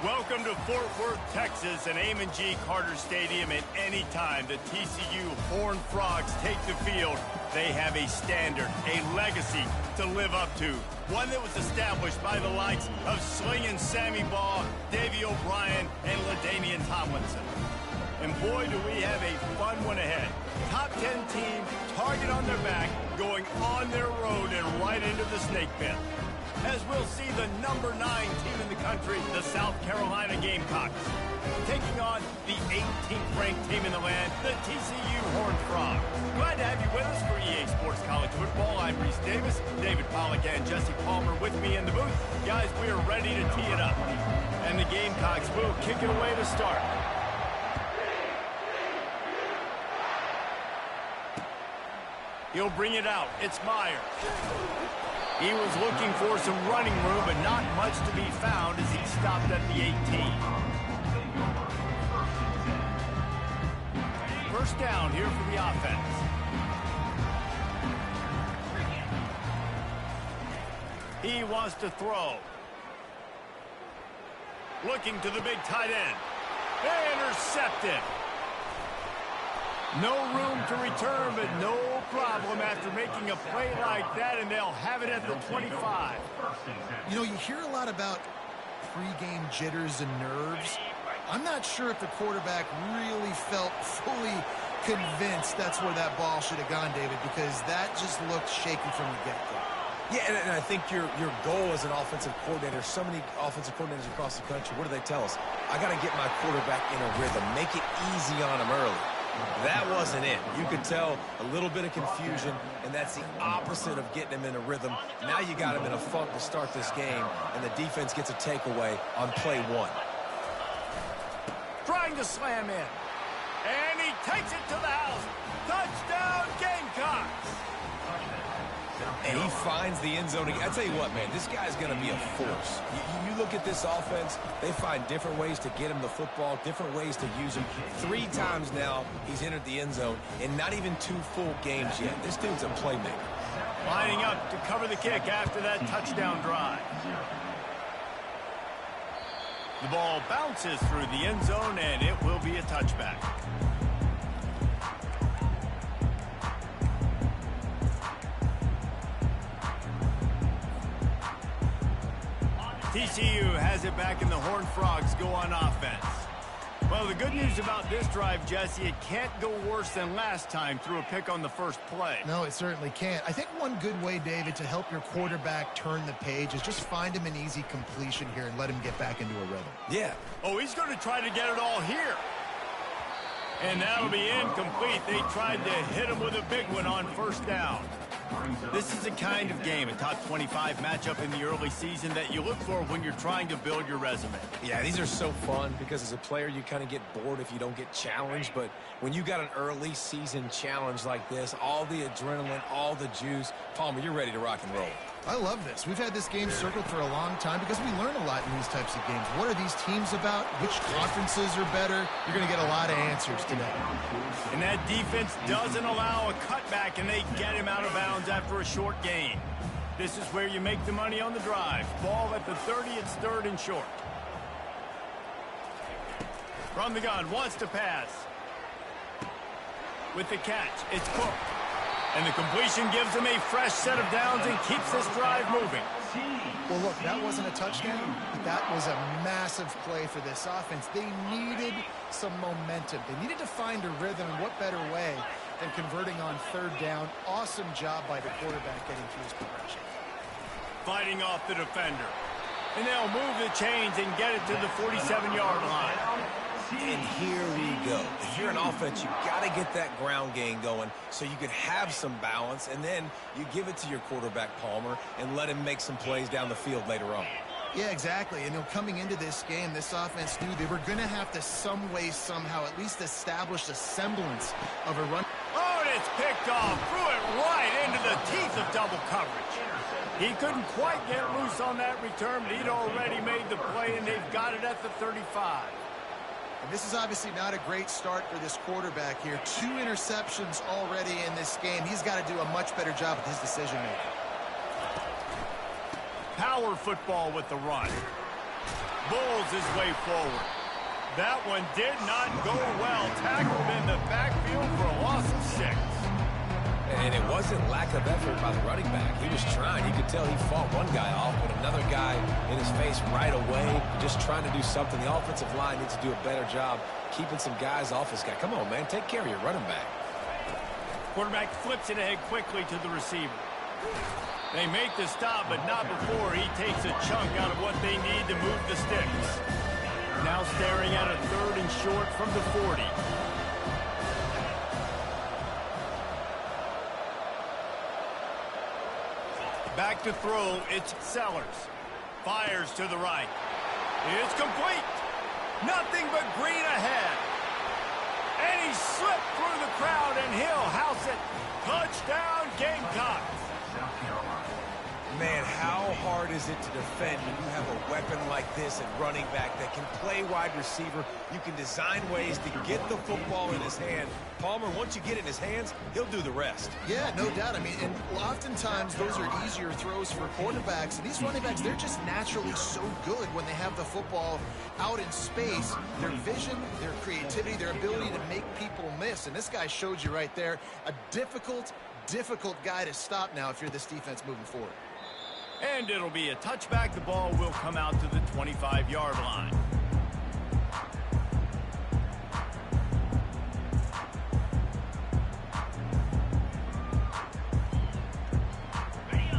Welcome to Fort Worth, Texas, and Amon G. Carter Stadium. At any time the TCU Horned Frogs take the field, they have a standard, a legacy to live up to. One that was established by the likes of Slingin' Sammy Baugh, Davey O'Brien, and LaDainian Tomlinson. And boy, do we have a fun one ahead. Top 10 team, target on their back, going on their road and right into the snake pit. As we'll see the number 9 team in the country, the South Carolina Gamecocks, taking on the 18th ranked team in the land, the TCU Horned Frogs. Glad to have you with us for EA Sports College Football. I'm Reese Davis, David Pollack and Jesse Palmer with me in the booth. Guys, we are ready to tee it up. And the Gamecocks will kick it away to start. He'll bring it out. It's Myers. He was looking for some running room, but not much to be found as he stopped at the 18. First down here for the offense. He wants to throw. Looking to the big tight end. Intercepted. No room to return, but no problem after making a play like that, and they'll have it at the 25. You know, you hear a lot about pregame jitters and nerves. I'm not sure if the quarterback really felt fully convinced that's where that ball should have gone, David, because that just looked shaky from the get-go. Yeah, and I think your goal as an offensive coordinator, so many offensive coordinators across the country, what do they tell us? I got to get my quarterback in a rhythm, make it easy on him early. That wasn't it. You could tell a little bit of confusion, and that's the opposite of getting him in a rhythm. Now you got him in a funk to start this game, and the defense gets a takeaway on play 1. Trying to slam in. And he takes it to the house. Touchdown, Gamecocks! And he finds the end zone. I tell you what, man, this guy's going to be a force. You look at this offense, they find different ways to get him the football, different ways to use him. 3 times now he's entered the end zone, and not even 2 full games yet. This dude's a playmaker. Lining up to cover the kick after that touchdown drive. The ball bounces through the end zone, and it will be a touchback. TCU has it back, and the Horned Frogs go on offense. Well, the good news about this drive, Jesse, it can't go worse than last time through a pick on the first play. No, it certainly can't. I think one good way, David, to help your quarterback turn the page is just find him an easy completion here and let him get back into a rhythm. Yeah. Oh, he's going to try to get it all here. And that'll be incomplete. They tried to hit him with a big one on first down. This is the kind of game, a top 25 matchup in the early season, that you look for when you're trying to build your resume. Yeah, these are so fun because as a player you kind of get bored if you don't get challenged, but when you got an early season challenge like this, all the adrenaline, all the juice, Palmer, you're ready to rock and roll. I love this. We've had this game circled for a long time because we learn a lot in these types of games. What are these teams about? Which conferences are better? You're going to get a lot of answers today. And that defense doesn't allow a cutback, and they get him out of bounds after a short gain. This is where you make the money on the drive. Ball at the 30, it's 3rd and short. From the gun, wants to pass. With the catch, it's Cook. And the completion gives him a fresh set of downs and keeps this drive moving. Well, look, that wasn't a touchdown, but that was a massive play for this offense. They needed some momentum. They needed to find a rhythm, and what better way than converting on 3rd down. Awesome job by the quarterback getting through his progression. Fighting off the defender. And they'll move the chains and get it to the 47-yard line. And here we go. If you're an offense, you got to get that ground game going so you can have some balance, and then you give it to your quarterback, Palmer, and let him make some plays down the field later on. Yeah, exactly. And coming into this game, this offense knew they were going to have to some way, somehow, at least establish a semblance of a run. Oh, and it's picked off. Threw it right into the teeth of double coverage. He couldn't quite get loose on that return, but he'd already made the play, and they've got it at the 35. And this is obviously not a great start for this quarterback here. 2 interceptions already in this game. He's got to do a much better job with his decision-making. Power football with the run. bulls his way forward. That one did not go well. Tackled in the backfield for a loss of 6. And it wasn't lack of effort by the running back. He was trying. You could tell he fought one guy off, but another guy in his face right away, just trying to do something. The offensive line needs to do a better job keeping some guys off his guy. Come on, man. Take care of your running back. Quarterback flips it ahead quickly to the receiver. They make the stop, but not before he takes a chunk out of what they need to move the sticks. Now staring at a 3rd and short from the 40. Back to throw, it's Sellers. Fires to the right. It's complete. Nothing but green ahead. And he slipped through the crowd, and he'll house it. Touchdown, Gamecocks. Man, how hard is it to defend when you have a weapon like this at running back that can play wide receiver? You can design ways to get the football in his hand. Palmer, once you get it in his hands, he'll do the rest. Yeah, no doubt. I mean, and oftentimes those are easier throws for quarterbacks. And these running backs, they're just naturally so good when they have the football out in space. Their vision, their creativity, their ability to make people miss. And this guy showed you right there, a difficult guy to stop now if you're this defense moving forward. And it'll be a touchback. The ball will come out to the 25-yard line.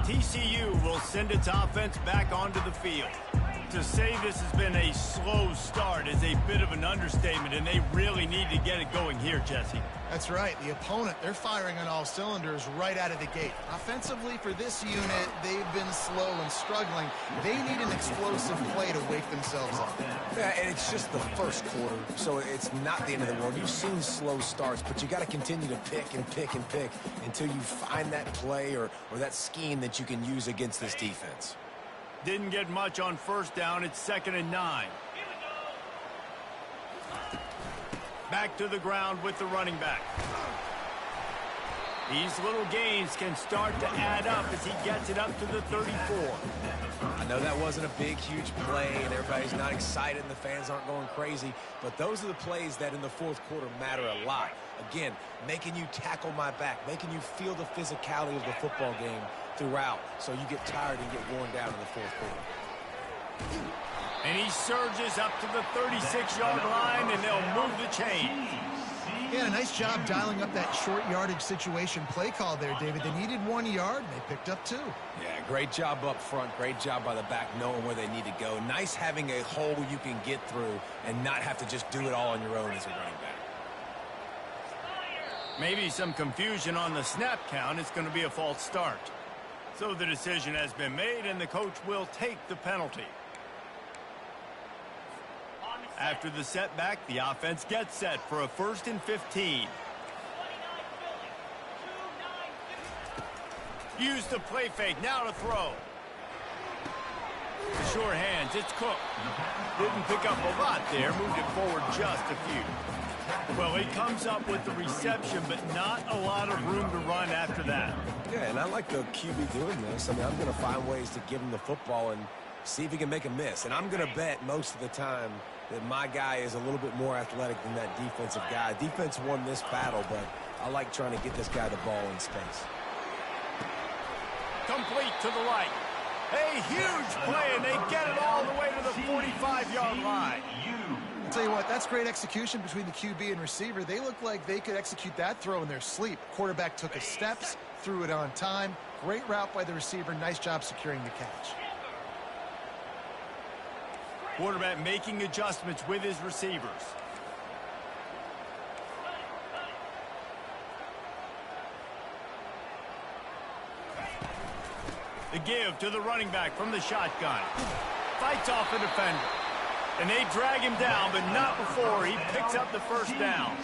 TCU will send its offense back onto the field. To say this has been a slow start is a bit of an understatement, and they really need to get it going here, Jesse. That's right. The opponent, they're firing on all cylinders right out of the gate. Offensively, for this unit, they've been slow and struggling. They need an explosive play to wake themselves up. Yeah, and it's just the first quarter, so it's not the end of the world. You've seen slow starts, but you got to continue to pick and pick and pick until you find that play or that scheme that you can use against this defense. Didn't get much on 1st down. It's 2nd and 9. Back to the ground with the running back. These little gains can start to add up as he gets it up to the 34. I know that wasn't a big, huge play, and everybody's not excited, and the fans aren't going crazy, but those are the plays that in the 4th quarter matter a lot. Again, making you tackle my back, making you feel the physicality of the football game throughout, so you get tired and get worn down in the 4th quarter. And he surges up to the 36-yard line, and they'll move the chain. Yeah, a nice job dialing up that short yardage situation play call there, David. They needed 1 yard, and they picked up 2. Yeah, great job up front. Great job by the back knowing where they need to go. Nice having a hole you can get through and not have to just do it all on your own as a running back. Maybe some confusion on the snap count. It's going to be a false start. So the decision has been made, and the coach will take the penalty. After the setback, the offense gets set for a 1st and 15. Use the play fake, now to throw. The sure hands, it's Cook. Didn't pick up a lot there, moved it forward just a few. Well, he comes up with the reception, but not a lot of room to run after that. Yeah, and I like the QB doing this. I mean, I'm going to find ways to give him the football and see if he can make a miss. And I'm going to bet most of the time that my guy is a little bit more athletic than that defensive guy. Defense won this battle, but I like trying to get this guy the ball in space. Complete to the right. A huge play, and they get it all the way to the 45-yard line. I'll tell you what, that's great execution between the QB and receiver. They look like they could execute that throw in their sleep. Quarterback took his steps, threw it on time. Great route by the receiver. Nice job securing the catch. Quarterback making adjustments with his receivers. The give to the running back from the shotgun. Fights off the defender. And they drag him down, but not before he picks up the 1st down.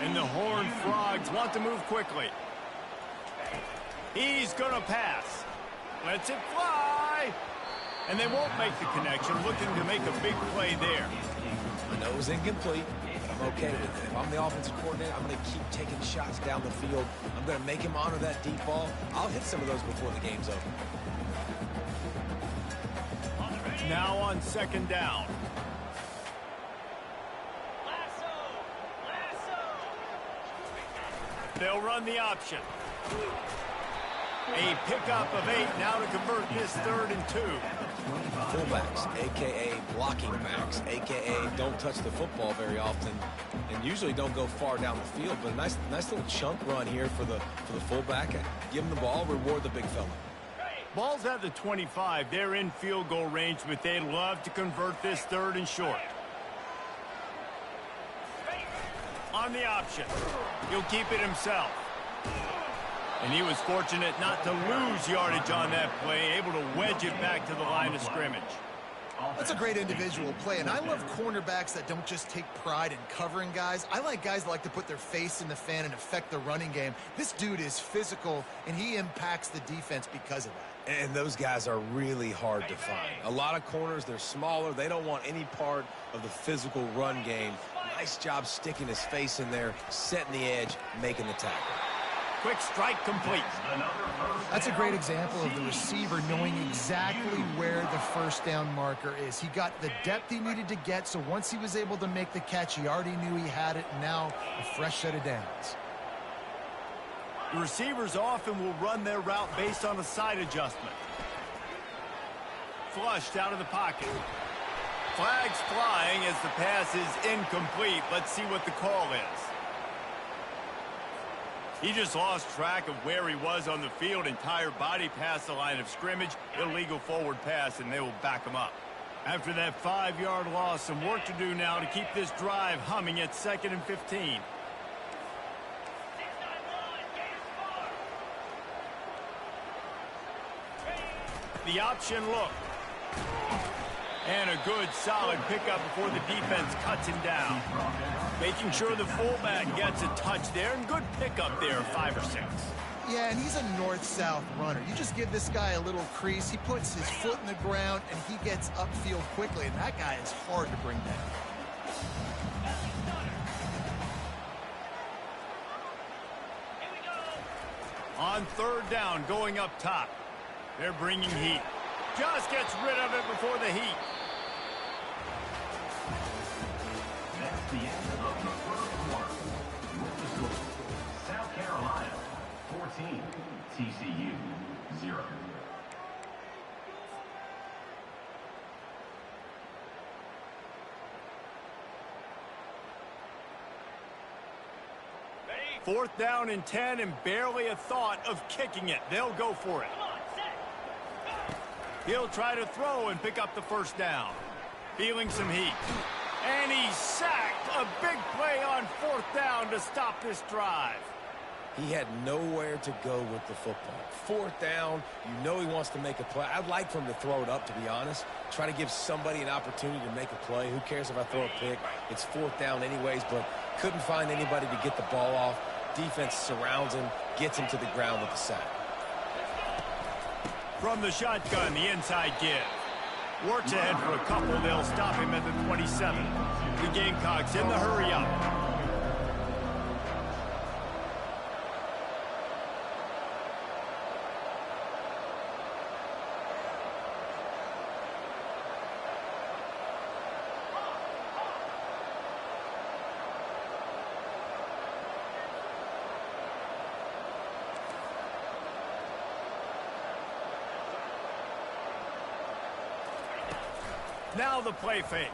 And the Horned Frogs want to move quickly. He's going to pass. Lets it fly. And they won't make the connection, looking to make a big play there. I know it was incomplete, but I'm okay with it. If I'm the offensive coordinator, I'm going to keep taking shots down the field. I'm going to make him honor that deep ball. I'll hit some of those before the game's over. Now on 2nd down. They'll run the option. A pickup of 8 now to convert this 3rd and 2. Fullbacks, a.k.a. blocking backs, a.k.a. don't touch the football very often and usually don't go far down the field. But a nice little chunk run here for the fullback. Give him the ball, reward the big fella. Ball's at the 25. They're in field goal range, but they'd love to convert this 3rd and short. On the option. He'll keep it himself. And he was fortunate not to lose yardage on that play, able to wedge it back to the line of scrimmage. That's a great individual play, and I love cornerbacks that don't just take pride in covering guys. I like guys that like to put their face in the fan and affect the running game. This dude is physical, and he impacts the defense because of that. And those guys are really hard to find. A lot of corners, they're smaller. They don't want any part of the physical run game. Nice job sticking his face in there, setting the edge, making the tackle. Quick strike complete. That's a great example of the receiver knowing exactly where the first down marker is. He got the depth he needed to get, so once he was able to make the catch, he already knew he had it, and now a fresh set of downs. The receivers often will run their route based on a side adjustment. Flushed out of the pocket. Flags flying as the pass is incomplete. Let's see what the call is. He just lost track of where he was on the field. Entire body past the line of scrimmage. Illegal forward pass, and they will back him up. After that 5-yard loss, some work to do now to keep this drive humming at 2nd and 15. The option look. And a good, solid pickup before the defense cuts him down. Making sure the fullback gets a touch there, and good pickup there, 5 or 6. Yeah, and he's a north-south runner. You just give this guy a little crease, he puts his foot in the ground, and he gets upfield quickly, and that guy is hard to bring down. On 3rd down, going up top. They're bringing heat. Just gets rid of it before the heat. That's the end of the first quarter. With the score, South Carolina 14, TCU 0. Fourth down and 10, and barely a thought of kicking it. They'll go for it. He'll try to throw and pick up the first down. Feeling some heat. And he's sacked. A big play on 4th down to stop this drive. He had nowhere to go with the football. 4th down, you know he wants to make a play. I'd like for him to throw it up, to be honest. Try to give somebody an opportunity to make a play. Who cares if I throw a pick? It's 4th down anyways, but couldn't find anybody to get the ball off. Defense surrounds him, gets him to the ground with the sack. From the shotgun, the inside give. Works ahead for a couple. They'll stop him at the 27. The Gamecocks in the hurry up. Now the play fake.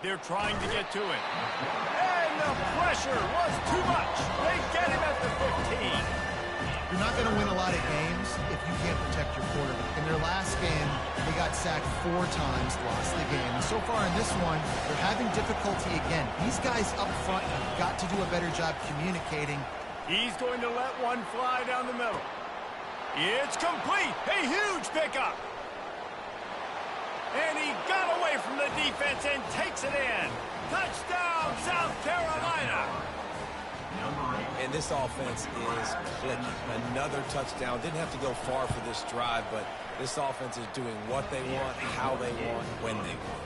They're trying to get to it. And the pressure was too much. They get him at the 15. You're not going to win a lot of games if you can't protect your quarterback. In their last game, they got sacked 4 times, lost the game. And so far in this one, they're having difficulty again. These guys up front have got to do a better job communicating. He's going to let one fly down the middle. It's complete. A huge pickup. And he got away from the defense and takes it in. Touchdown, South Carolina. And this offense is clicking. Another touchdown. Didn't have to go far for this drive, but this offense is doing what they want, how they want, when they want.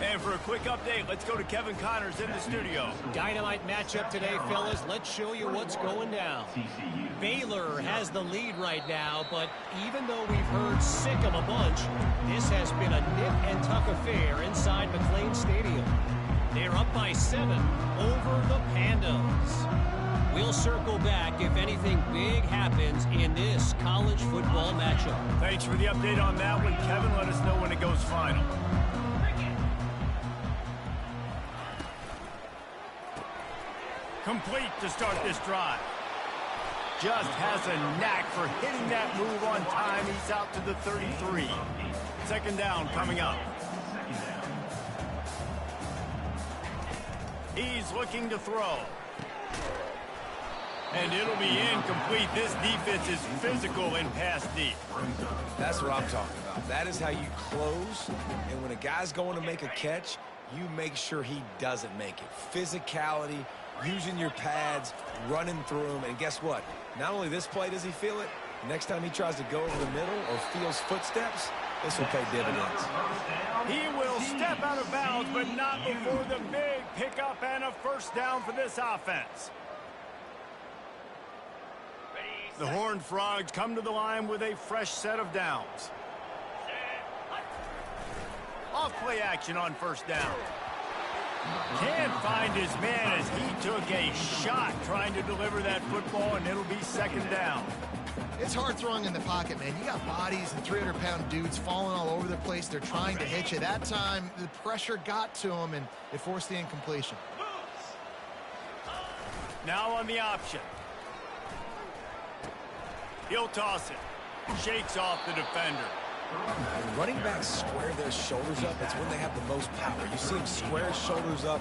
And for a quick update, let's go to Kevin Connors in the studio. Dynamite matchup today, fellas. Let's show you what's going down. Baylor has the lead right now, but even though we've heard sick of a bunch, this has been a nip and tuck affair inside McLean Stadium. They're up by 7 over the Pandas. We'll circle back if anything big happens in this college football matchup. Thanks for the update on that one, Kevin. Let us know when it goes final. Complete to start this drive. Just has a knack for hitting that move on time. He's out to the 33. Second down coming up. He's looking to throw. And it'll be incomplete. This defense is physical and pass deep. That's what I'm talking about. That is how you close. And when a guy's going to make a catch, you make sure he doesn't make it. Physicality, using your pads, running through them. And guess what? Not only this play does he feel it, next time he tries to go over the middle or feels footsteps, this will pay dividends. He will step out of bounds, but not before the big pickup and a first down for this offense. The Horned Frogs come to the line with a fresh set of downs. Off play action on first down. Can't find his man as he took a shot trying to deliver that football, and it'll be second down. It's hard throwing in the pocket, man. You got bodies and 300-pound dudes falling all over the place. They're trying to hit you. That time, the pressure got to him, and it forced the incompletion. Now on the option. He'll toss it. Shakes off the defender. When running backs square their shoulders up, it's when they have the most power. You see him square his shoulders up,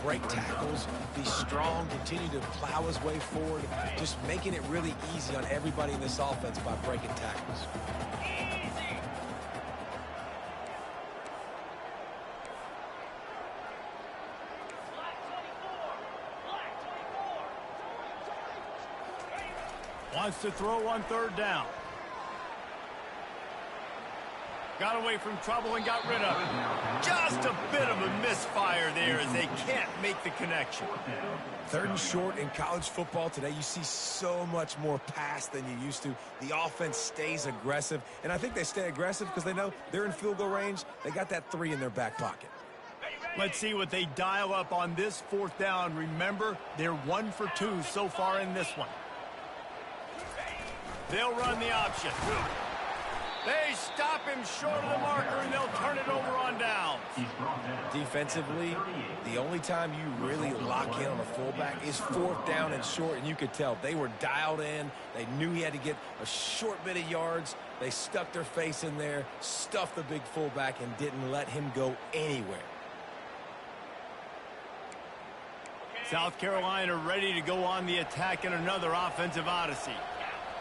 break tackles, be strong, continue to plow his way forward, just making it really easy on everybody in this offense by breaking tackles. Wants to throw on third down. Got away from trouble and got rid of it. Just a bit of a misfire there as they can't make the connection. Third and short in college football today, you see so much more pass than you used to. The offense stays aggressive, and I think they stay aggressive because they know they're in field goal range. They got that 3 in their back pocket. Let's see what they dial up on this fourth down. Remember, they're 1 for 2 so far in this one. They'll run the option. They stop him short of the marker, and they'll turn it over on downs. Defensively, the only time you really lock in on a fullback is fourth down and short, and you could tell they were dialed in. They knew he had to get a short bit of yards. They stuck their face in there, stuffed the big fullback, and didn't let him go anywhere. South Carolina ready to go on the attack in another offensive odyssey.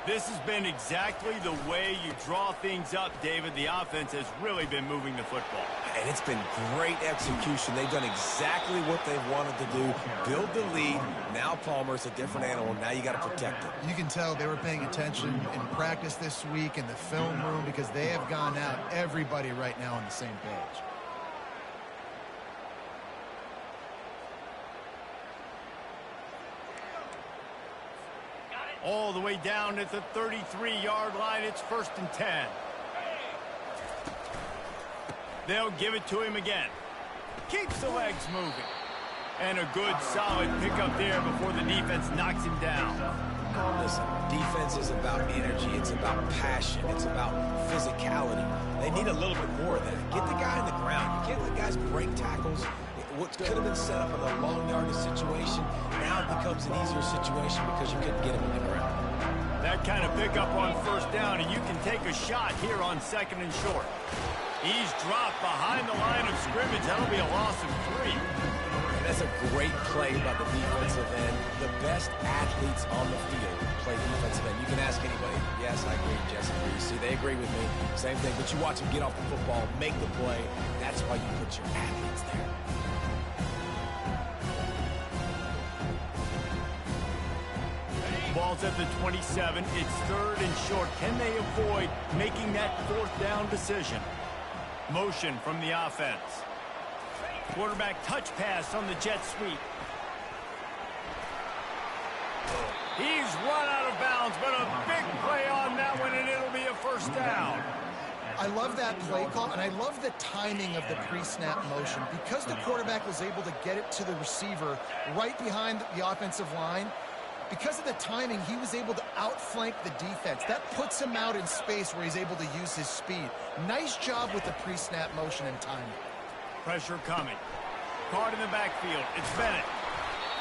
This has been exactly the way you draw things up, David. The offense has really been moving the football. And it's been great execution. They've done exactly what they've wanted to do. Build the lead. Now Palmer's a different animal. Now you got to protect it. You can tell they were paying attention in practice this week in the film room because they have gone out, everybody right now on the same page. All the way down at the 33-yard line. It's 1st and 10. They'll give it to him again. Keeps the legs moving. And a good, solid pickup there before the defense knocks him down. Listen, defense is about energy. It's about passion. It's about physicality. They need a little bit more of that. Get the guy in the ground. You can't let guys break tackles. What could have been set up in a long yardage situation, now it becomes an easier situation because you couldn't get him in the ground. That kind of pickup on first down, and you can take a shot here on 2nd and short. He's dropped behind the line of scrimmage. That'll be a loss of 3. And that's a great play by the defensive end. The best athletes on the field play defensive end. You can ask anybody. Yes, I agree. Jesse agrees. See, they agree with me. Same thing. But you watch them get off the football, make the play. That's why you put your athletes there. Ball's at the 27. It's 3rd and short. Can they avoid making that 4th down decision? Motion from the offense. Quarterback touch pass on the jet sweep. He's run out of bounds, but a big play on that one, and it'll be a first down. I love that play call, and I love the timing of the pre-snap motion. Because the quarterback was able to get it to the receiver right behind the offensive line, Because of the timing, he was able to outflank the defense. That puts him out in space where he's able to use his speed. Nice job with the pre-snap motion and timing. Pressure coming. Card in the backfield. It's Bennett.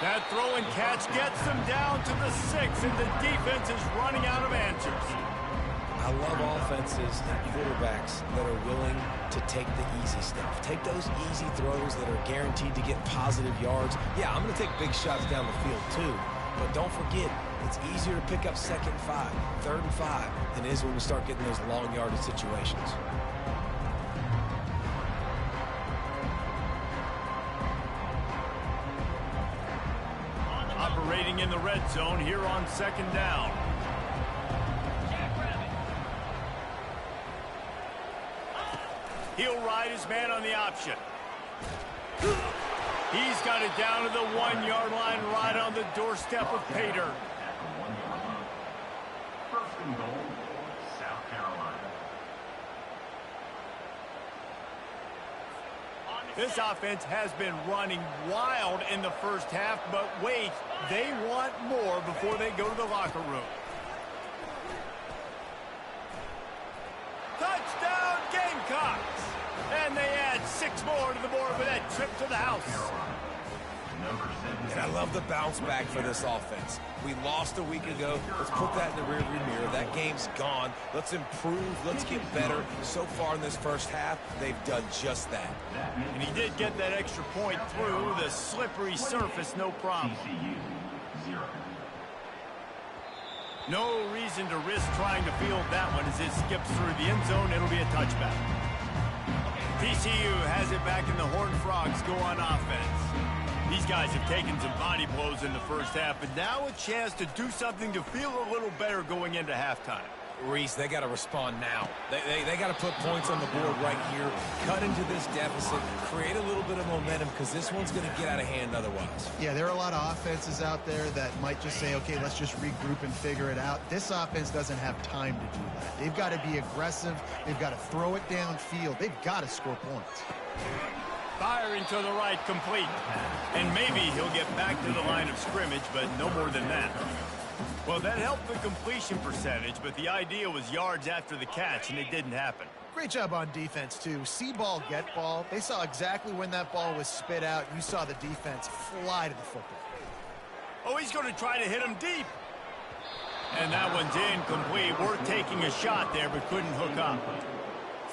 That throw and catch gets them down to the 6, and the defense is running out of answers. I love offenses and quarterbacks that are willing to take the easy stuff. Take those easy throws that are guaranteed to get positive yards. Yeah, I'm going to take big shots down the field too. But don't forget, it's easier to pick up 2nd and 5, 3rd and 5 than it is when we start getting those long yardage situations. Operating in the red zone here on 2nd down. He'll ride his man on the option. He's got it down to the 1-yard line, right on the doorstep of Pater. At the 1-yard line. 1st and goal, South Carolina. This offense has been running wild in the first half, but wait, they want more before they go to the locker room. Touchdown, Gamecocks! And they add 6 more to the board with that trip to the house. And I love the bounce back for this offense. We lost a week ago. Let's put that in the rearview mirror. That game's gone. Let's improve. Let's get better. So far in this first half, they've done just that. And he did get that extra point through the slippery surface, no problem. TCU, 0. No reason to risk trying to field that one as it skips through the end zone. It'll be a touchback. TCU has it back and the Horned Frogs go on offense. These guys have taken some body blows in the first half, but now a chance to do something to feel a little better going into halftime. Reese, they got to respond now. They got to put points on the board right here, cut into this deficit, create a little bit of momentum because this one's going to get out of hand otherwise. Yeah, there are a lot of offenses out there that might just say, okay, let's just regroup and figure it out. This offense doesn't have time to do that. They've got to be aggressive. They've got to throw it downfield. They've got to score points. Firing to the right, complete. And maybe he'll get back to the line of scrimmage, but no more than that. Well, that helped the completion percentage, but the idea was yards after the catch, and it didn't happen. Great job on defense, too. See ball, get ball. They saw exactly when that ball was spit out. You saw the defense fly to the football. Oh, he's going to try to hit him deep. And that one's incomplete. We're taking a shot there, but couldn't hook up.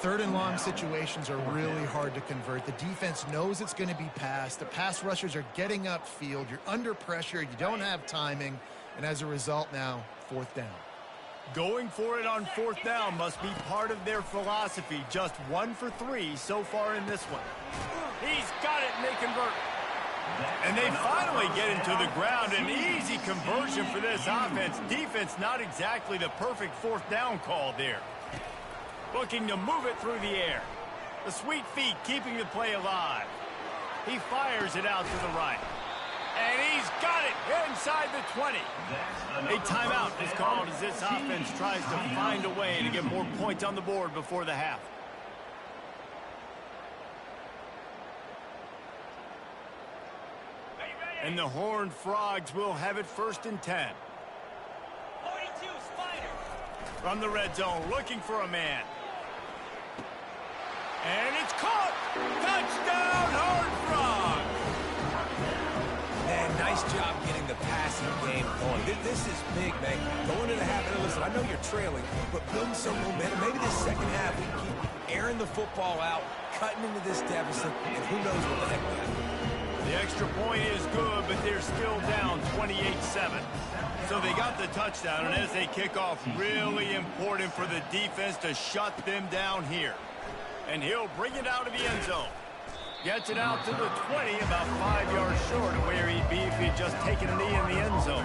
3rd and long situations are really hard to convert. The defense knows it's going to be passed. The pass rushers are getting upfield. You're under pressure. You don't have timing. And as a result now, 4th down. Going for it on 4th down must be part of their philosophy. Just 1 for 3 so far in this one. He's got it, and they convert. And they finally get into the ground. An easy conversion for this offense. Defense not exactly the perfect 4th down call there. Looking to move it through the air. The sweet feet keeping the play alive. He fires it out to the right. And he's got it inside the 20. A timeout is called as this offense tries to find a way to get more points on the board before the half. And the Horned Frogs will have it 1st and 10. 42 Spider. From the red zone, looking for a man. And it's caught! Touchdown, Horned Frogs! Man, nice job getting the passing game going. This is big, man. Going into the half, and listen, I know you're trailing, but building some momentum. Maybe this second half we can keep airing the football out, cutting into this deficit, and who knows what the heck will happen. The extra point is good, but they're still down 28-7. So they got the touchdown, and as they kick off, really important for the defense to shut them down here. And he'll bring it out of the end zone. Gets it out to the 20, about 5 yards short of where he'd be if he'd just taken a knee in the end zone.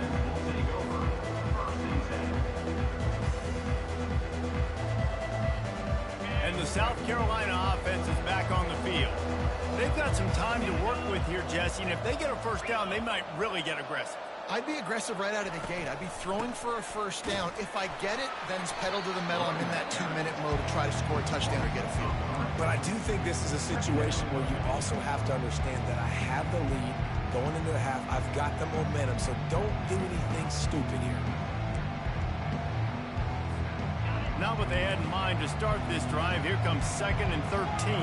And the South Carolina offense is back on the field. They've got some time to work with here, Jesse, and if they get a 1st down, they might really get aggressive. I'd be aggressive right out of the gate. I'd be throwing for a 1st down. If I get it, then it's pedal to the metal. I'm in that 2-minute mode to try to score a touchdown or get a field goal. But I do think this is a situation where you also have to understand that I have the lead going into the half. I've got the momentum, so don't do anything stupid here. Not what they had in mind to start this drive. Here comes 2nd and 13.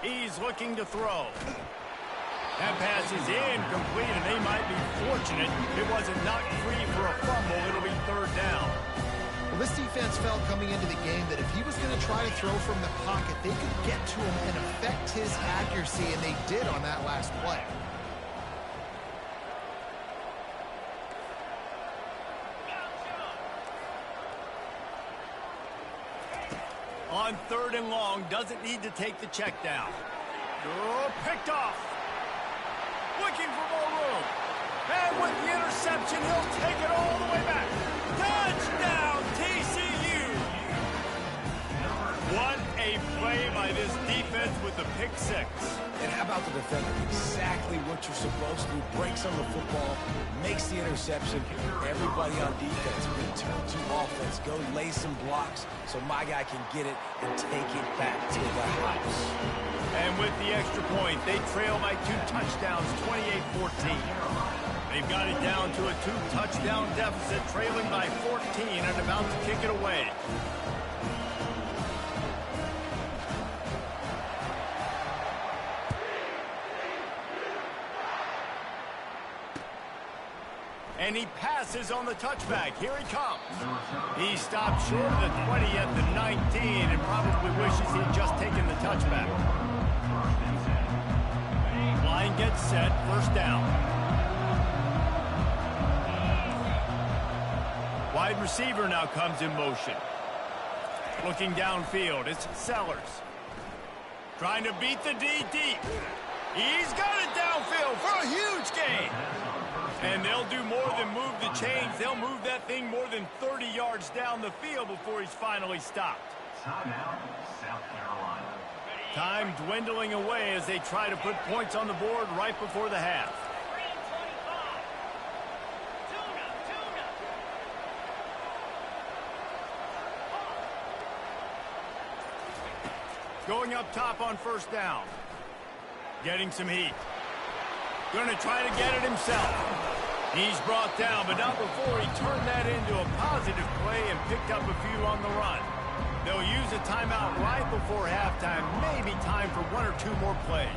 He's looking to throw. That pass is incomplete, and they might be fortunate it wasn't knocked free for a fumble. It'll be 3rd down. Well, this defense felt coming into the game that if he was going to try to throw from the pocket, they could get to him and affect his accuracy, and they did on that last play. On 3rd and long, doesn't need to take the check down. Oh, picked off. Looking for more room. And with the interception, he'll take it all the way back. Touchdown, TCU! What a play by this defense with the pick 6. And how about the defender? Exactly what you're supposed to do. Breaks on the football, makes the interception. Everybody on defense return to offense. Go lay some blocks so my guy can get it and take it back to the house. And with the extra point, they trail by 2 touchdowns, 28-14. They've got it down to a 2-touchdown deficit, trailing by 14 and about to kick it away. And he passes on the touchback. Here he comes. He stopped short of the 20 at the 19 and probably wishes he'd just taken the touchback. Line gets set. 1st down. Wide receiver now comes in motion. Looking downfield. It's Sellers. Trying to beat the D deep. He's got it downfield for a huge gain. And they'll do more than move the chains. They'll move that thing more than 30 yards down the field before he's finally stopped. Timeout, South Carolina. Time dwindling away as they try to put points on the board right before the half. Going up top on 1st down. Getting some heat. Going to try to get it himself. He's brought down, but not before he turned that into a positive play and picked up a few on the run. They'll use a timeout right before halftime. Maybe time for 1 or 2 more plays.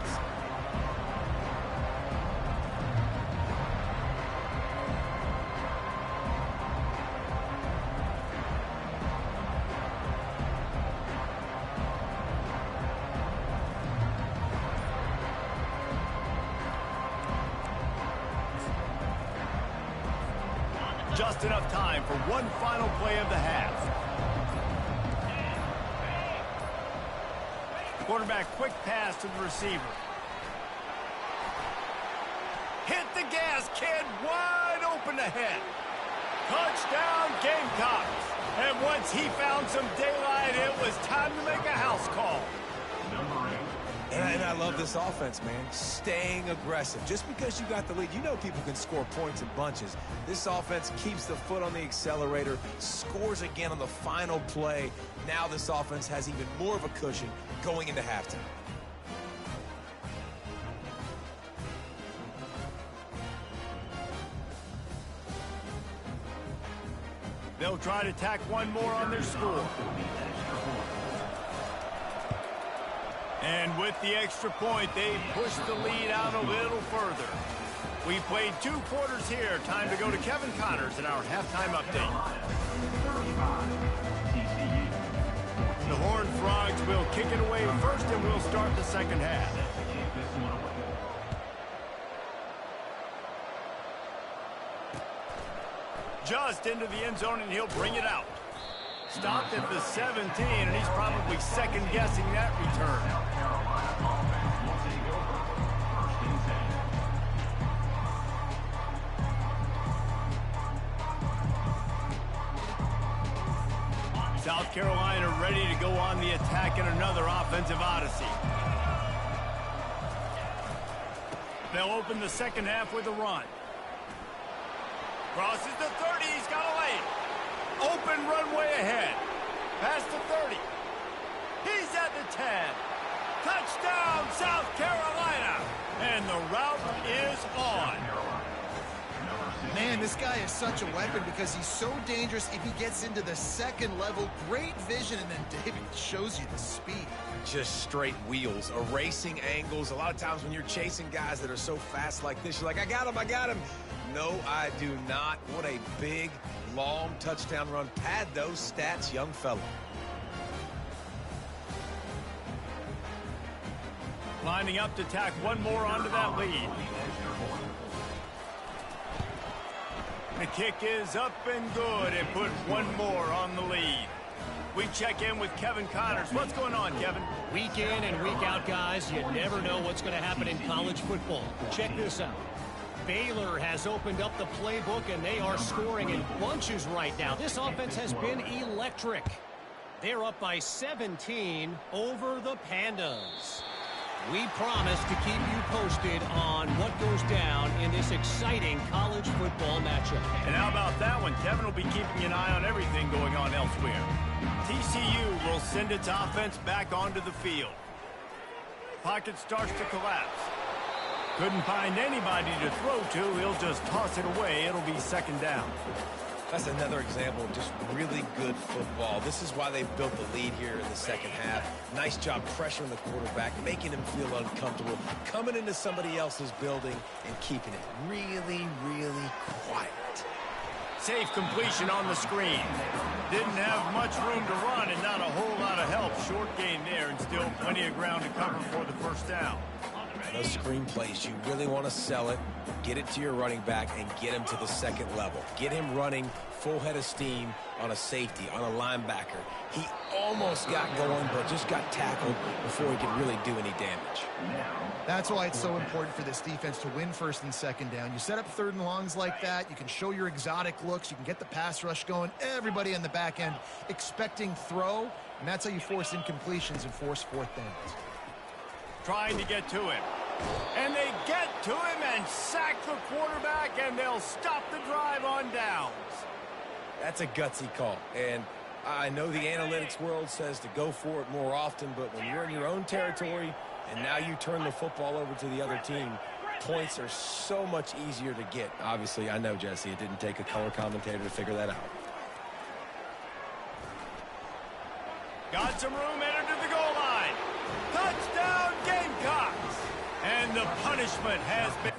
Just enough time for one final play of the half. Quarterback quick pass to the receiver. Hit the gas, kid. Wide open ahead. Touchdown, Gamecocks. And once he found some daylight, it was time to make a house call. And I love this offense, man. Staying aggressive. Just because you got the lead, you know people can score points in bunches. This offense keeps the foot on the accelerator, scores again on the final play. Now this offense has even more of a cushion going into halftime. They'll try to tack one more on their score. And with the extra point, they push the lead out a little further. We played 2 quarters here. Time to go to Kevin Connors in our halftime update. The Horned Frogs will kick it away first, and we'll start the second half. Just into the end zone, and he'll bring it out. Stopped at the 17, and he's probably second-guessing that return. South Carolina ready to go on the attack in another offensive odyssey. They'll open the second half with a run. Crosses the 30, he's got a lane. Open runway ahead. Past the 30. He's at the 10. Touchdown, South Carolina. And the route is on. Man, this guy is such a weapon because he's so dangerous if he gets into the second level. Great vision, and then David shows you the speed. Just straight wheels, erasing angles. A lot of times when you're chasing guys that are so fast like this, you're like, I got him, I got him. No, I do not. What a big, long touchdown run. Pad those stats, young fella. Lining up to tack one more onto that lead. The kick is up and good and put one more on the lead. We check in with Kevin Connors. What's going on, Kevin? Week in and week out, guys, you never know what's going to happen in college football. Check this out. Baylor has opened up the playbook, and they are scoring in bunches right now. This offense has been electric. They're up by 17 over the Pandas. We promise to keep you posted on what goes down in this exciting college football matchup. And how about that one? Kevin will be keeping an eye on everything going on elsewhere. TCU will send its offense back onto the field. Pocket starts to collapse. Couldn't find anybody to throw to. He'll just toss it away. It'll be second down. That's another example of just really good football. This is why they've built the lead here in the second half. Nice job pressuring the quarterback, making him feel uncomfortable, coming into somebody else's building and keeping it really, really quiet. Safe completion on the screen. Didn't have much room to run and not a whole lot of help. Short gain there and still plenty of ground to cover for the first down. Those screen plays, you really want to sell it, get it to your running back, and get him to the second level. Get him running full head of steam on a safety, on a linebacker. He almost got going, but just got tackled before he could really do any damage. That's why it's so important for this defense to win first and second down. You set up third and longs like that, you can show your exotic looks, you can get the pass rush going, everybody on the back end expecting throw, and that's how you force incompletions and force fourth downs. Trying to get to him. And they get to him and sack the quarterback, and they'll stop the drive on downs. That's a gutsy call. And I know the analytics world says to go for it more often, but when you're in your own territory and now you turn the football over to the other team, points are so much easier to get. Obviously, I know, Jesse, it didn't take a color commentator to figure that out. Got some room, entered to the goal line. Touchdown, Gamecocks! And the punishment has been...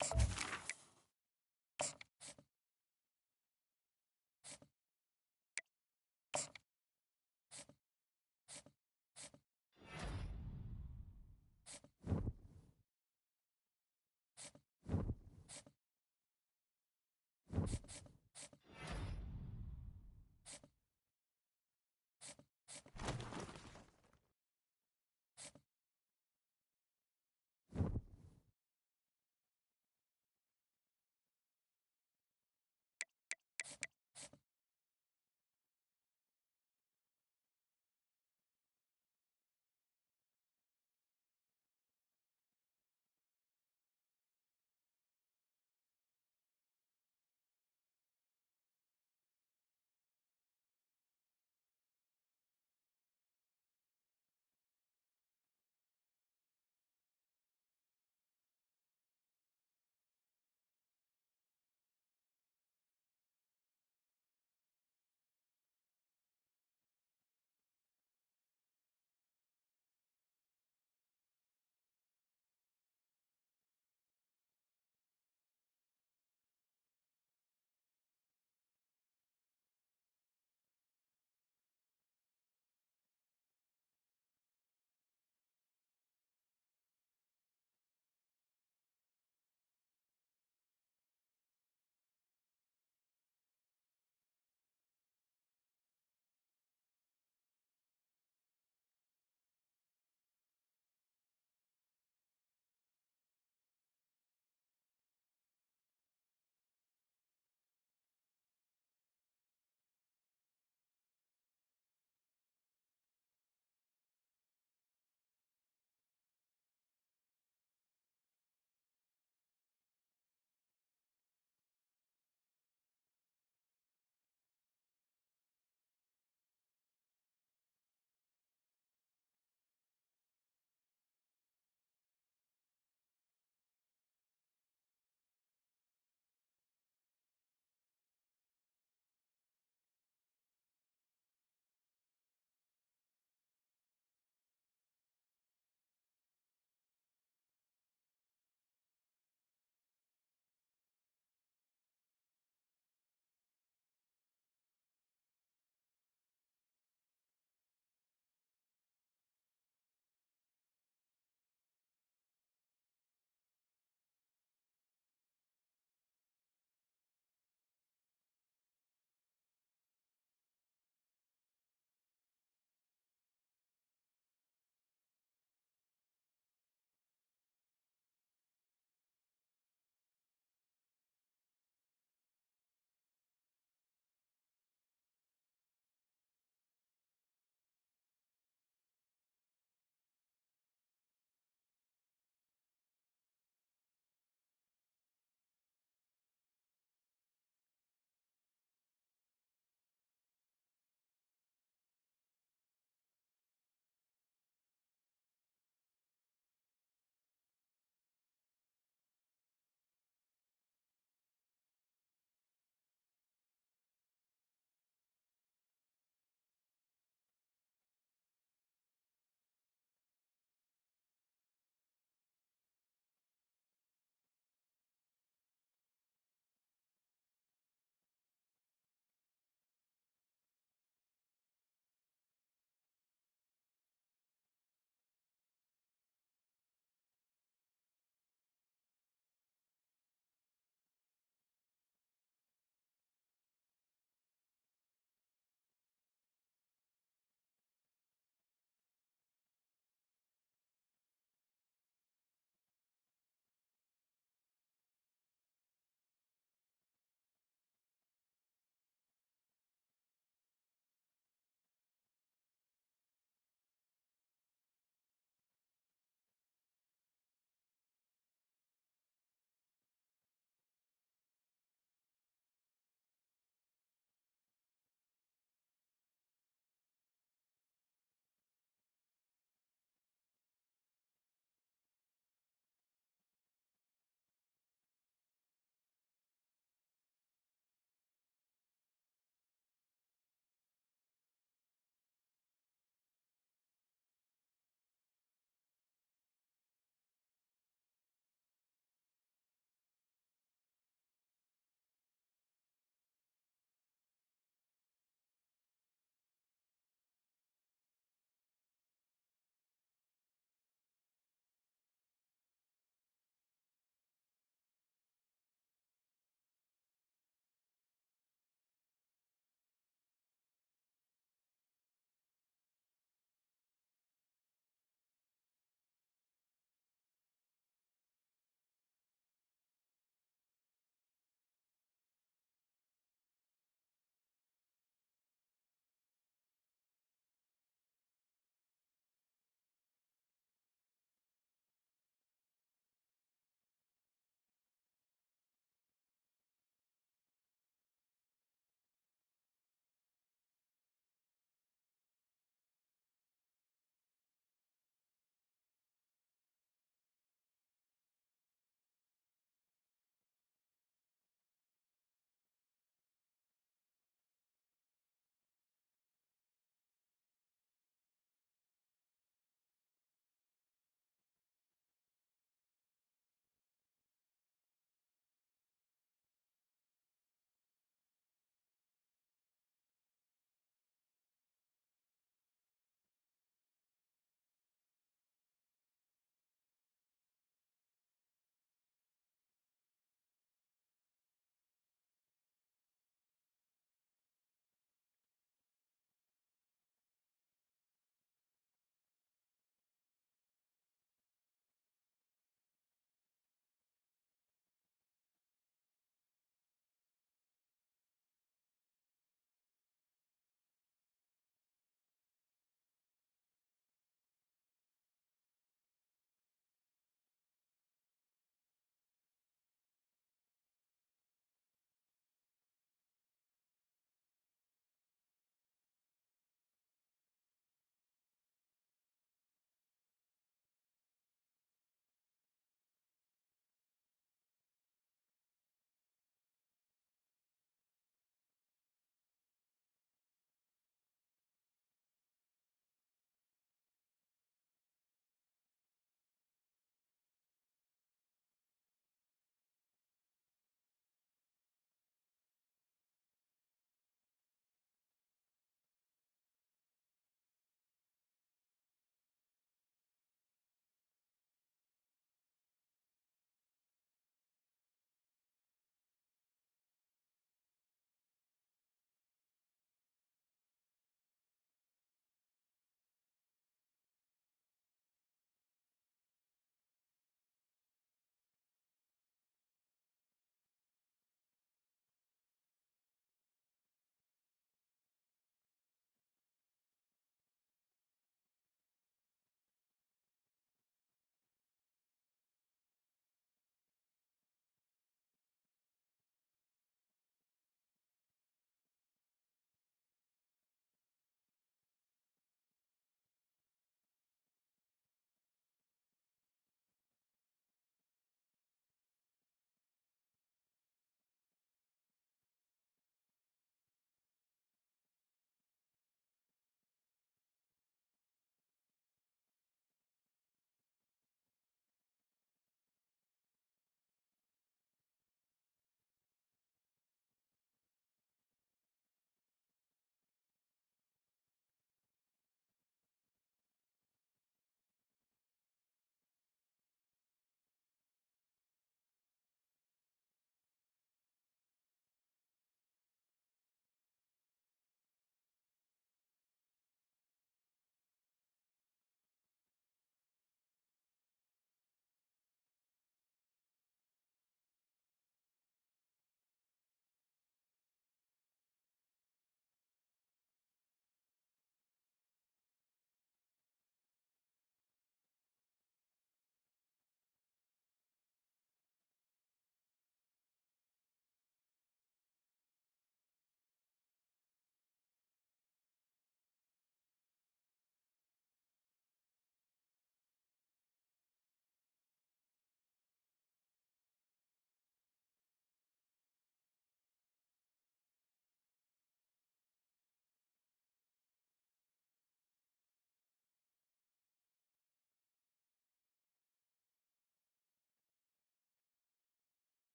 it.